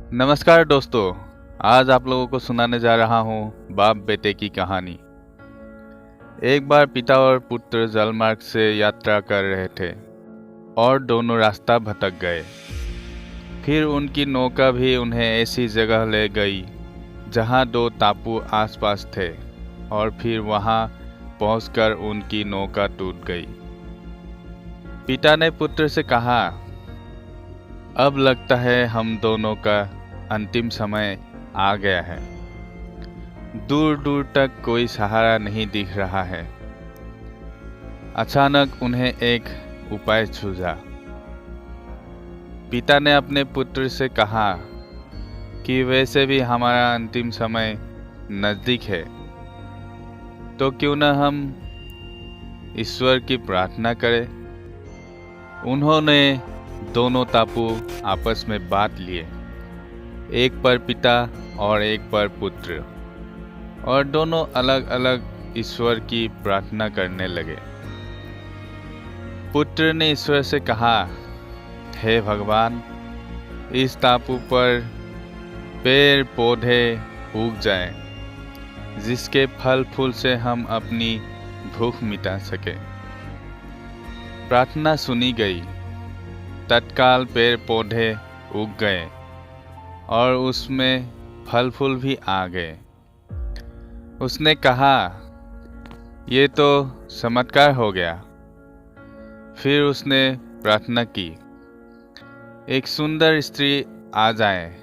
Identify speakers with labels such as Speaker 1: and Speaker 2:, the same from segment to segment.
Speaker 1: नमस्कार दोस्तों। आज आप लोगों को सुनाने जा रहा हूँ बाप बेटे की कहानी। एक बार पिता और पुत्र जलमार्ग से यात्रा कर रहे थे और दोनों रास्ता भटक गए। फिर उनकी नौका भी उन्हें ऐसी जगह ले गई जहाँ दो टापू आसपास थे और फिर वहाँ पहुंचकर उनकी नौका टूट गई। पिता ने पुत्र से कहा, अब लगता है हम दोनों का अंतिम समय आ गया है। दूर दूर तक कोई सहारा नहीं दिख रहा है। अचानक उन्हें एक उपाय सूझा। पिता ने अपने पुत्र से कहा कि वैसे भी हमारा अंतिम समय नज़दीक है, तो क्यों न हम ईश्वर की प्रार्थना करें। उन्होंने दोनों टापू आपस में बांट लिए, एक पर पिता और एक पर पुत्र, और दोनों अलग अलग ईश्वर की प्रार्थना करने लगे। पुत्र ने ईश्वर से कहा, हे भगवान, इस टापू पर पेड़ पौधे उग जाएं, जिसके फल फूल से हम अपनी भूख मिटा सके। प्रार्थना सुनी गई। तत्काल पेड़ पौधे उग गए और उसमें फल फूल भी आ गए। उसने कहा, ये तो चमत्कार हो गया। फिर उसने प्रार्थना की, एक सुंदर स्त्री आ जाए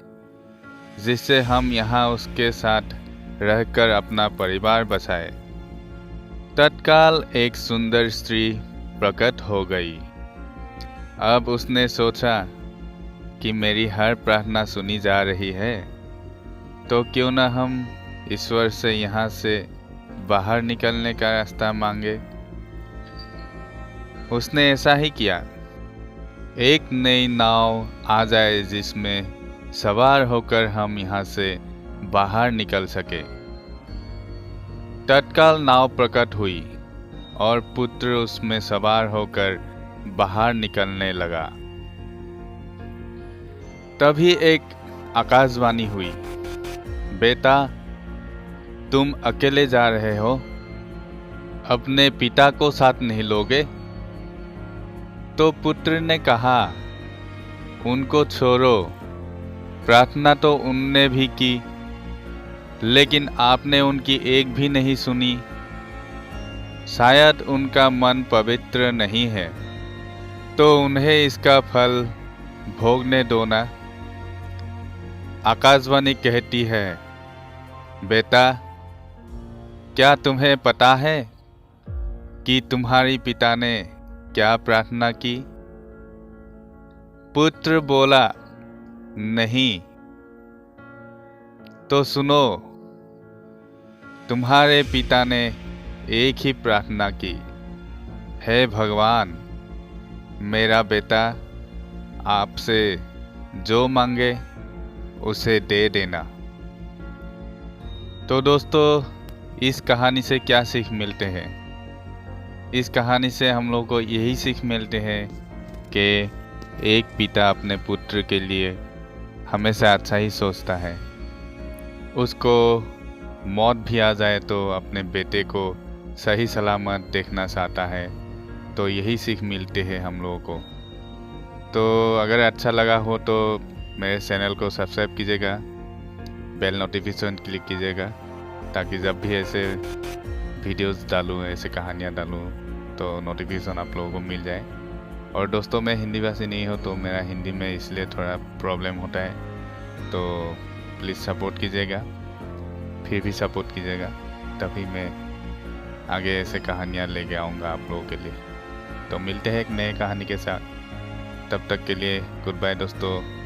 Speaker 1: जिससे हम यहाँ उसके साथ रहकर अपना परिवार बसाए। तत्काल एक सुंदर स्त्री प्रकट हो गई। अब उसने सोचा कि मेरी हर प्रार्थना सुनी जा रही है, तो क्यों न हम ईश्वर से यहाँ से बाहर निकलने का रास्ता मांगे। उसने ऐसा ही किया। एक नई नाव आ जाए जिसमें सवार होकर हम यहाँ से बाहर निकल सके। तत्काल नाव प्रकट हुई और पुत्र उसमें सवार होकर बाहर निकलने लगा। तभी एक आकाशवाणी हुई, बेटा, तुम अकेले जा रहे हो, अपने पिता को साथ नहीं लोगे। तो पुत्र ने कहा, उनको छोड़ो, प्रार्थना तो उनने भी की, लेकिन आपने उनकी एक भी नहीं सुनी। शायद उनका मन पवित्र नहीं है, तो उन्हें इसका फल भोगने दो ना। आकाशवाणी कहती है, बेटा, क्या तुम्हें पता है कि तुम्हारी पिता ने क्या प्रार्थना की? पुत्र बोला, नहीं। तो सुनो, तुम्हारे पिता ने एक ही प्रार्थना की, हे भगवान, मेरा बेटा आपसे जो मांगे उसे दे देना। तो दोस्तों, इस कहानी से क्या सीख मिलते हैं? इस कहानी से हम लोग को यही सीख मिलते हैं कि एक पिता अपने पुत्र के लिए हमेशा अच्छा ही सोचता है। उसको मौत भी आ जाए तो अपने बेटे को सही सलामत देखना चाहता है। तो यही सीख मिलती है हम लोगों को। तो अगर अच्छा लगा हो तो मेरे चैनल को सब्सक्राइब कीजिएगा, बेल नोटिफिकेशन क्लिक कीजिएगा, ताकि जब भी ऐसे वीडियोस डालूँ, ऐसे कहानियाँ डालूँ, तो नोटिफिकेशन आप लोगों को मिल जाए। और दोस्तों, मैं हिंदी भाषी नहीं हूँ, तो मेरा हिंदी में इसलिए थोड़ा प्रॉब्लम होता है, तो प्लीज़ सपोर्ट कीजिएगा, फिर भी सपोर्ट कीजिएगा, तभी मैं आगे ऐसे कहानियाँ लेके आऊँगा आप लोगों के लिए। तो मिलते हैं एक नए कहानी के साथ। तब तक के लिए गुड बाय दोस्तों।